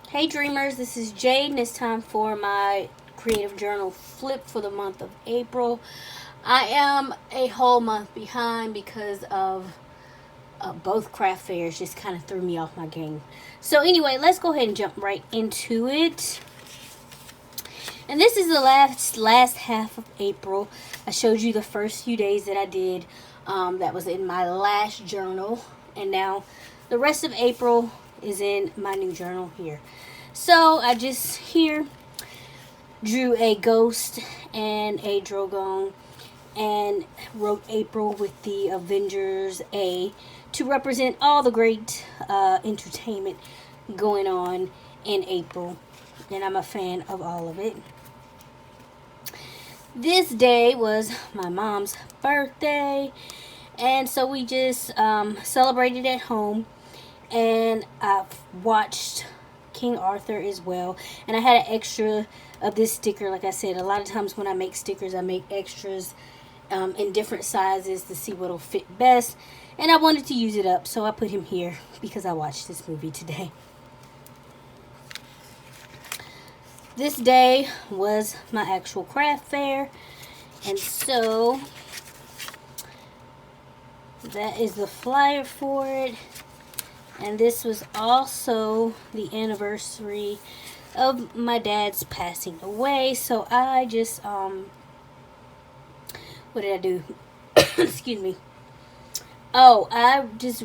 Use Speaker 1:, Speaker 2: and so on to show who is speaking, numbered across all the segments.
Speaker 1: Hey dreamers, this is Jade and it's time for my creative journal flip for the month of April. I am a whole month behind because of both craft fairs just kind of threw me off my game. So anyway, let's go ahead and jump right into it. And this is the last half of April. I showed you the first few days that I did. That was in my last journal. And now the rest of April is in my new journal here. So I just here drew a ghost and a Drogon and wrote April with the Avengers A to represent all the great entertainment going on in April. And I'm a fan of all of it. This day was my mom's birthday, and so we just celebrated at home. And I've watched King Arthur as well, and I had an extra of this sticker. Like I said, a lot of times when I make stickers, I make extras in different sizes to see what'll fit best, and I wanted to use it up, so I put him here because I watched this movie today. This day was my actual craft fair, and so that is the flyer for it. And this was also the anniversary of my dad's passing away. So I just, what did I do? Excuse me. Oh, I just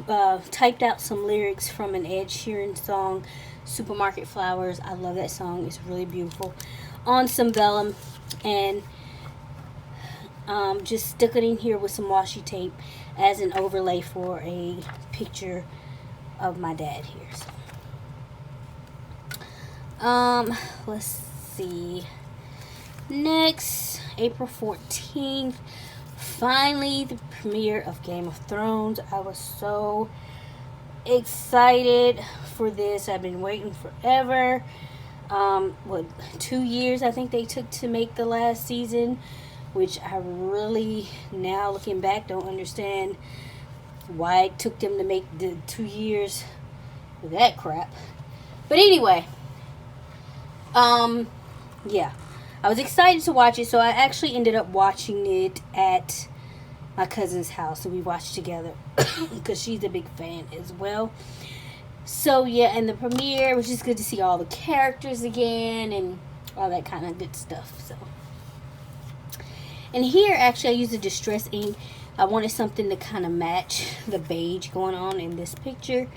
Speaker 1: typed out some lyrics from an Ed Sheeran song, Supermarket Flowers. I love that song. It's really beautiful. On some vellum, and just stuck it in here with some washi tape as an overlay for a picture of my dad here. So let's see. Next, April 14th, finally the premiere of Game of Thrones. I was so excited for this. I've been waiting forever. 2 years I think they took to make the last season, which I really, now looking back, don't understand why it took them to make the 2 years for that crap. But anyway, yeah, I was excited to watch it, so I actually ended up watching it at my cousin's house, so we watched together because she's a big fan as well. So yeah, and the premiere was just good to see all the characters again and all that kind of good stuff. So, and here actually I used a distress ink. I wanted something to kind of match the beige going on in this picture.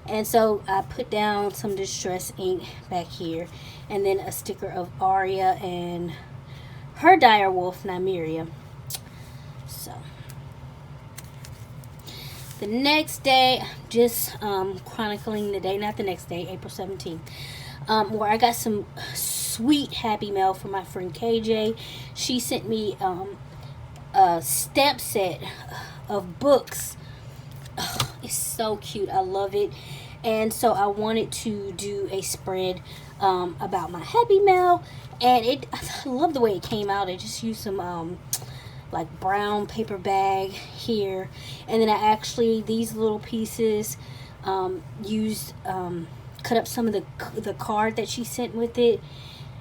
Speaker 1: And so I put down some distress ink back here. And then a sticker of Arya and her direwolf, Nymeria. So, the next day, just chronicling the day, not the next day, April 17th. Where I got some sweet happy mail from my friend KJ. She sent me a stamp set of books. Oh, it's so cute. I love it. And so I wanted to do a spread about my happy mail, and I love the way it came out. I just used some like brown paper bag here, and then I actually, these little pieces, used cut up some of the card that she sent with it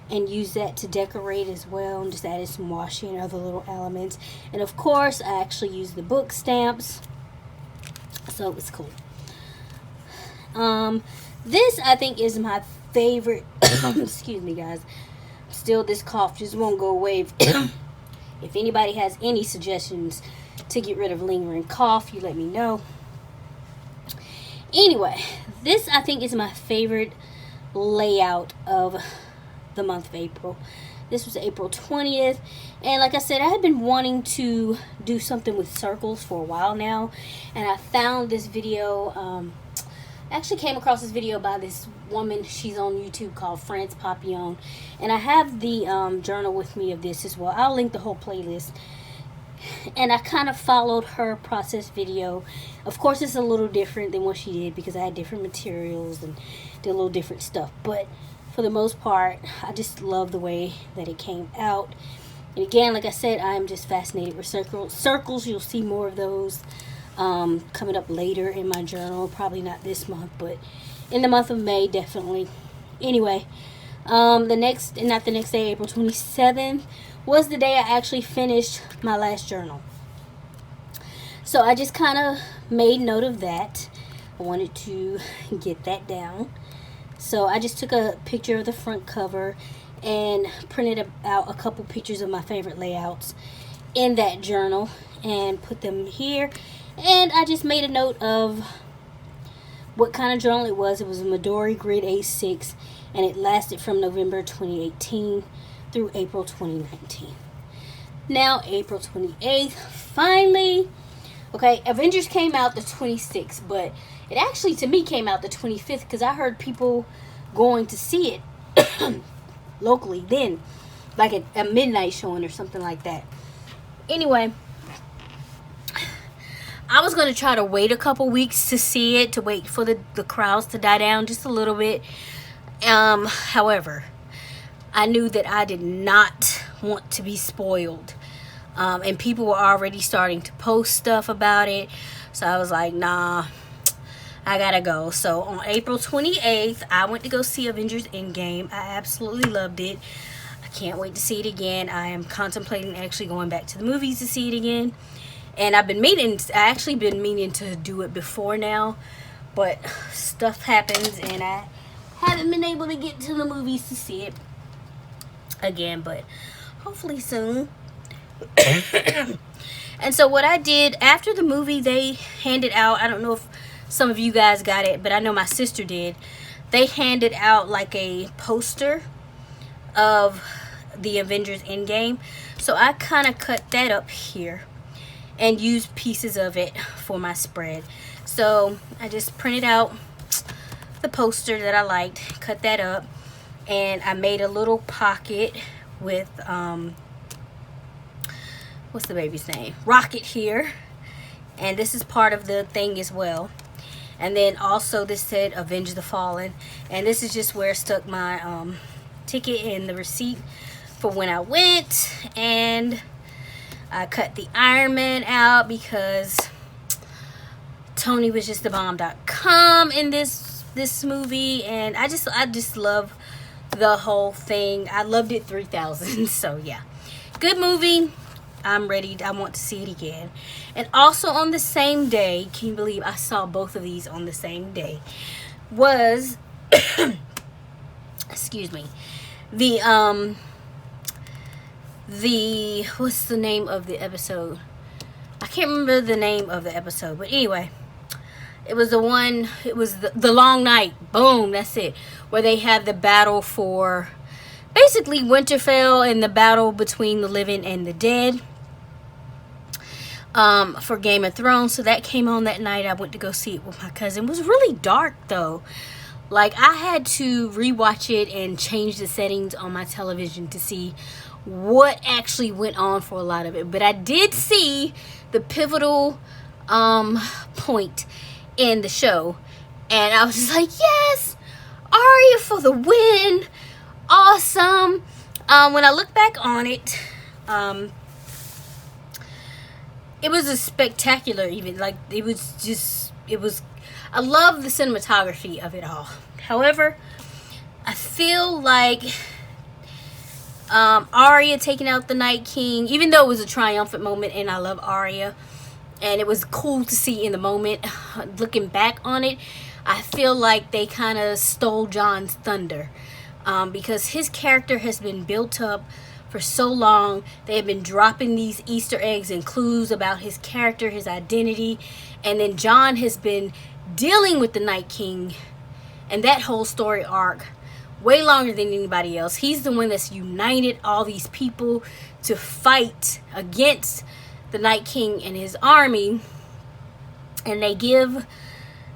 Speaker 1: and use that to decorate as well, and just added some washi and other little elements. And of course I actually used the book stamps, so it was cool. This I think is my favorite excuse me guys, still this cough just won't go away. If anybody has any suggestions to get rid of lingering cough, you let me know. Anyway, this I think is my favorite layout of the month of April. This was April 20th, and like I said, I had been wanting to do something with circles for a while now, and I found this video. I actually came across this video by this woman. She's on YouTube, called France Papillon, and I have the journal with me of this as well. I'll link the whole playlist. And I kind of followed her process video. Of course, it's a little different than what she did because I had different materials and did a little different stuff, but for the most part, I just love the way that it came out. And again, like I said, I'm just fascinated with circles. You'll see more of those coming up later in my journal. Probably not this month, but in the month of May, definitely. Anyway, not the next day, April 27th, was the day I actually finished my last journal. So I just kind of made note of that. I wanted to get that down. So I just took a picture of the front cover and printed out a couple pictures of my favorite layouts in that journal and put them here. And I just made a note of what kind of journal it was. It was a Midori Grid A6, and it lasted from November 2018 through April 2019. Now, April 28th, finally. Okay, Avengers came out the 26th, but it actually, to me, came out the 25th because I heard people going to see it locally then, like a midnight showing or something like that. Anyway, I was going to try to wait a couple weeks to see it, to wait for the crowds to die down just a little bit. However, I knew that I did not want to be spoiled. And people were already starting to post stuff about it. So I was like, nah, I gotta go. So on April 28th, I went to go see Avengers Endgame. I absolutely loved it. I can't wait to see it again. I am contemplating actually going back to the movies to see it again. And I actually been meaning to do it before now. But stuff happens and I haven't been able to get to the movies to see it again. But hopefully soon. And so what I did after the movie, they handed out, I don't know if some of you guys got it, but I know my sister did. They handed out like a poster of the Avengers Endgame. So I kind of cut that up here and used pieces of it for my spread. So I just printed out the poster that I liked, cut that up, and I made a little pocket with what's the baby's name? Rocket here. And this is part of the thing as well. And then also this said Avenge the Fallen. And this is just where I stuck my ticket and the receipt for when I went. And I cut the Iron Man out because Tony was just the bomb.com in this movie. And I just love the whole thing. I loved it 3000. So yeah, good movie. I'm ready. I want to see it again. And also on the same day, can you believe I saw both of these on the same day, was excuse me, the what's the name of the episode? I can't remember the name of the episode, but anyway, it was the Long Night. Boom, that's it. Where they had the battle for basically Winterfell and the battle between the living and the dead. For Game of Thrones. So that came on that night. I went to go see it with my cousin. It was really dark though. Like I had to rewatch it and change the settings on my television to see what actually went on for a lot of it. But I did see the pivotal point in the show, and I was just like, yes, Arya for the win. Awesome. When I look back on it, it was a spectacular event. Like it was I love the cinematography of it all. However, I feel like Arya taking out the Night King, even though it was a triumphant moment and I love Arya and it was cool to see in the moment, looking back on it, I feel like they kind of stole Jon's thunder, because his character has been built up for so long. They have been dropping these Easter eggs and clues about his character, his identity, and then Jon has been dealing with the Night King and that whole story arc way longer than anybody else. He's the one that's united all these people to fight against the Night King and his army, and they give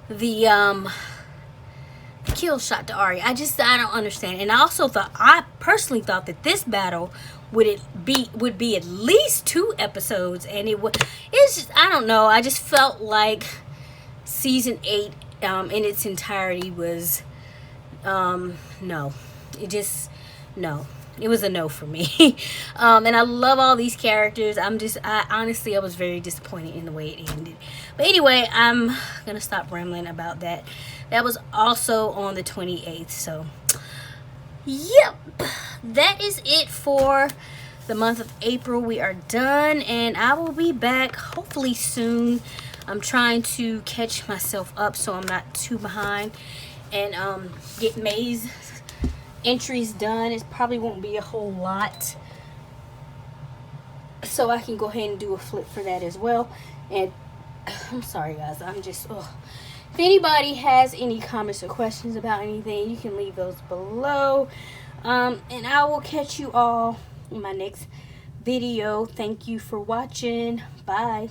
Speaker 1: the kill shot to Arya. I don't understand. And I personally thought that this battle would be at least 2 episodes, and it's just, I don't know, I just felt like season 8 in its entirety was no. It was a no for me. And I love all these characters. I was very disappointed in the way it ended. But anyway, I'm gonna stop rambling about that. That was also on the 28th. So Yep, that is it for the month of April. We are done, and I will be back hopefully soon. I'm trying to catch myself up so I'm not too behind, and get May's entries done. It probably won't be a whole lot, so I can go ahead and do a flip for that as well. And I'm sorry guys, I'm just if anybody has any comments or questions about anything, you can leave those below, and I will catch you all in my next video. Thank you for watching. Bye.